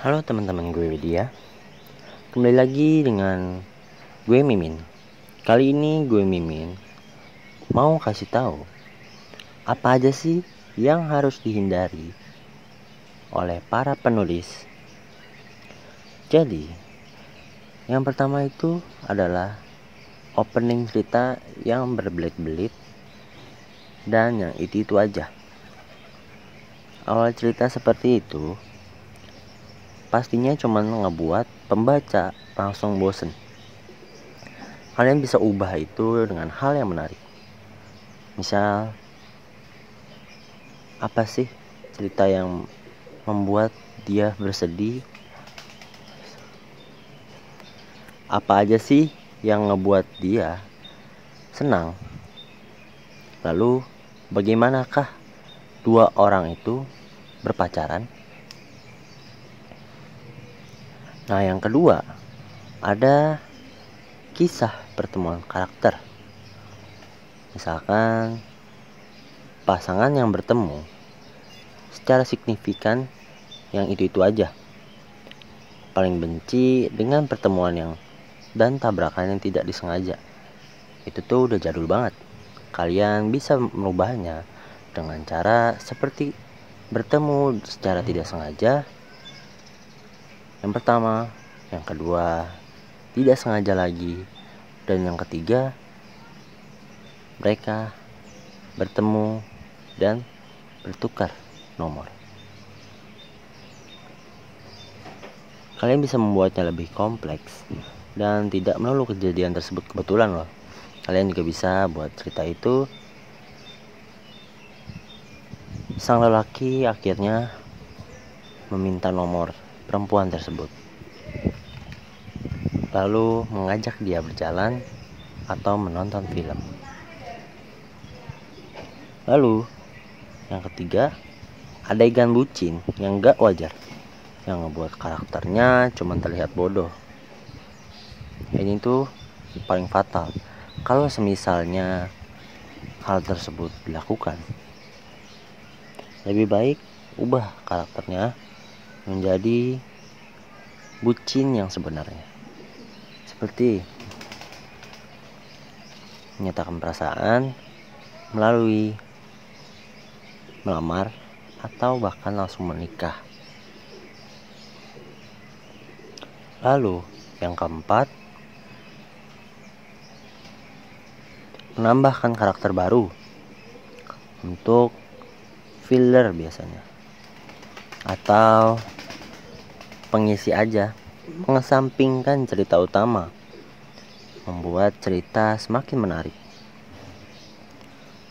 Halo teman-teman, gue Widya. Kembali lagi dengan gue Mimin. Kali ini gue Mimin mau kasih tahu apa aja sih yang harus dihindari oleh para penulis. Jadi, yang pertama itu adalah opening cerita yang berbelit-belit dan yang itu aja. Awal cerita seperti itu pastinya cuma ngebuat pembaca langsung bosen. Kalian bisa ubah itu dengan hal yang menarik. Misal, apa sih cerita yang membuat dia bersedih? Apa aja sih yang ngebuat dia senang? Lalu, bagaimanakah dua orang itu berpacaran? Nah, yang kedua, ada kisah pertemuan karakter. Misalkan pasangan yang bertemu secara signifikan yang itu aja. Paling benci dengan pertemuan yang dan tabrakan yang tidak disengaja. Itu tuh udah jadul banget. Kalian bisa merubahnya dengan cara seperti bertemu secara tidak sengaja. Yang pertama, yang kedua, tidak sengaja lagi. Dan yang ketiga, mereka bertemu dan bertukar nomor. Kalian bisa membuatnya lebih kompleks dan tidak melulu kejadian tersebut kebetulan loh. Kalian juga bisa buat cerita itu sang lelaki akhirnya meminta nomor perempuan tersebut, lalu mengajak dia berjalan atau menonton film. Lalu yang ketiga, adegan bucin yang gak wajar, yang ngebuat karakternya cuma terlihat bodoh. Ini tuh paling fatal kalau semisalnya hal tersebut dilakukan. Lebih baik ubah karakternya menjadi bucin yang sebenarnya, seperti menyatakan perasaan melalui melamar atau bahkan langsung menikah. Lalu yang keempat, menambahkan karakter baru untuk filler biasanya, atau pengisi aja, mengesampingkan cerita utama, membuat cerita semakin menarik.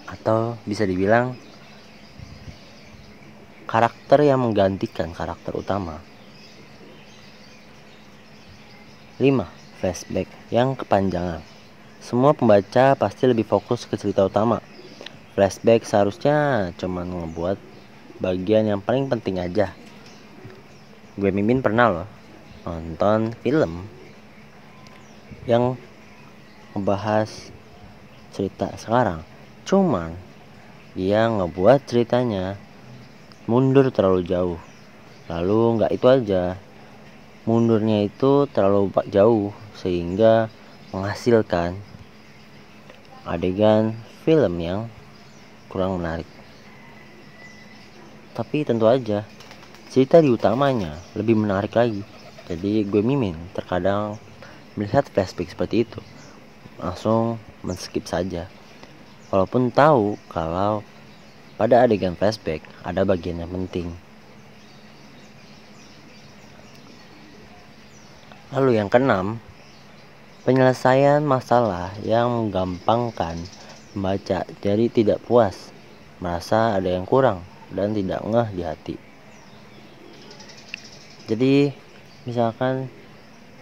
Atau bisa dibilang karakter yang menggantikan karakter utama. 5. Flashback yang kepanjangan. Semua pembaca pasti lebih fokus ke cerita utama. Flashback seharusnya cuma ngebuat bagian yang paling penting aja. Gue Mimin pernah loh nonton film yang ngebahas cerita sekarang, cuman dia ngebuat ceritanya mundur terlalu jauh. Lalu gak itu aja, mundurnya itu terlalu jauh sehingga menghasilkan adegan film yang kurang menarik. Tapi tentu aja cerita di utamanya lebih menarik lagi. Jadi gue Mimin terkadang melihat flashback seperti itu langsung men-skip saja, walaupun tahu kalau pada adegan flashback ada bagian yang penting. Lalu yang keenam, penyelesaian masalah yang menggampangkan membaca, jadi tidak puas, merasa ada yang kurang dan tidak ngeh di hati. Jadi misalkan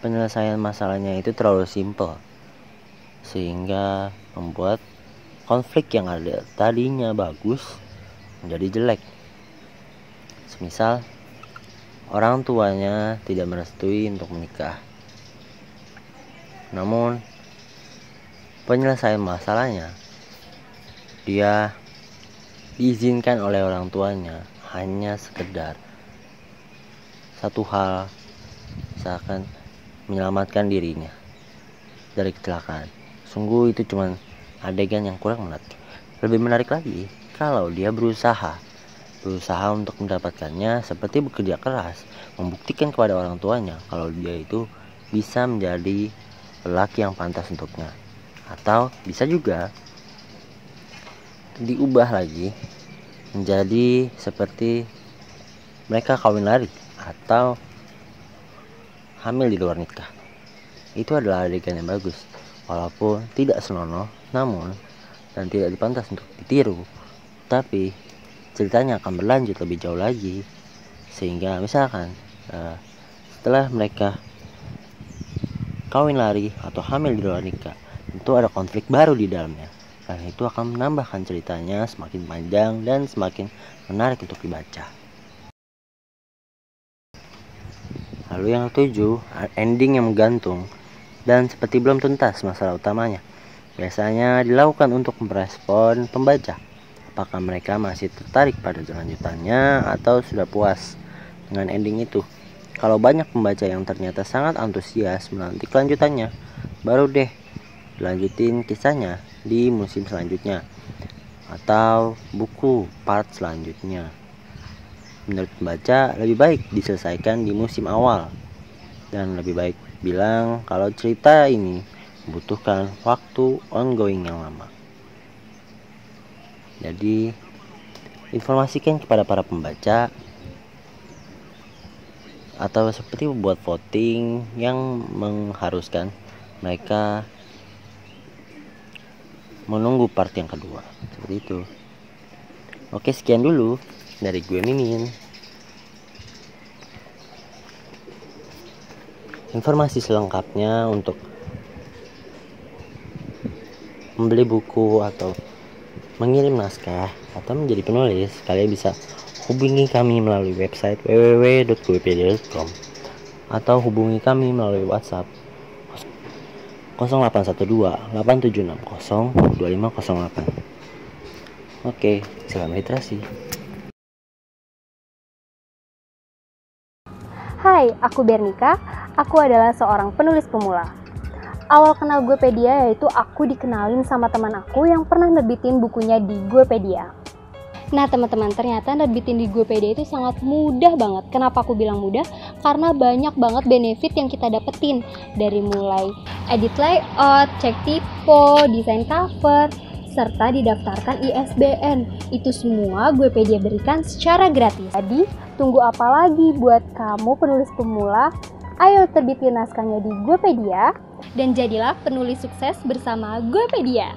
penyelesaian masalahnya itu terlalu simpel sehingga membuat konflik yang ada tadinya bagus menjadi jelek. Semisal orang tuanya tidak merestui untuk menikah, namun penyelesaian masalahnya dia diizinkan oleh orang tuanya hanya sekedar satu hal, misalkan menyelamatkan dirinya dari kecelakaan. Sungguh itu cuma adegan yang kurang menarik. Lebih menarik lagi kalau dia berusaha untuk mendapatkannya, seperti bekerja keras, membuktikan kepada orang tuanya kalau dia itu bisa menjadi lelaki yang pantas untuknya. Atau bisa juga diubah lagi menjadi seperti mereka kawin lari atau hamil di luar nikah. Itu adalah adegan yang bagus, walaupun tidak senonoh, namun dan tidak pantas untuk ditiru. Tapi ceritanya akan berlanjut lebih jauh lagi, sehingga misalkan setelah mereka kawin lari atau hamil di luar nikah, tentu ada konflik baru di dalamnya, dan itu akan menambahkan ceritanya semakin panjang dan semakin menarik untuk dibaca. Lalu yang ketujuh, ending yang menggantung dan seperti belum tuntas masalah utamanya. Biasanya dilakukan untuk merespon pembaca, apakah mereka masih tertarik pada kelanjutannya atau sudah puas dengan ending itu. Kalau banyak pembaca yang ternyata sangat antusias menanti kelanjutannya, baru deh lanjutin kisahnya di musim selanjutnya atau buku part selanjutnya. Menurut pembaca, lebih baik diselesaikan di musim awal, dan lebih baik bilang kalau cerita ini membutuhkan waktu ongoing yang lama. Jadi informasikan kepada para pembaca atau seperti membuat voting yang mengharuskan mereka menunggu part yang kedua, seperti itu. Oke, sekian dulu dari gue Mimin. Informasi selengkapnya untuk membeli buku atau mengirim naskah atau menjadi penulis, kalian bisa hubungi kami melalui website www.guepedia.com atau hubungi kami melalui WhatsApp 0812 8760 2508. Oke, selamat literasi. Hai, aku Bernika. Aku adalah seorang penulis pemula. Awal kenal Guepedia yaitu aku dikenalin sama teman aku yang pernah nerbitin bukunya di Guepedia. Nah teman-teman, ternyata nerbitin di Guepedia itu sangat mudah banget. Kenapa aku bilang mudah? Karena banyak banget benefit yang kita dapetin. Dari mulai edit layout, cek typo, desain cover, serta didaftarkan ISBN. Itu semua Guepedia berikan secara gratis. Jadi, tunggu apa lagi buat kamu penulis pemula? Ayo terbitin naskahnya di Guepedia dan jadilah penulis sukses bersama Guepedia.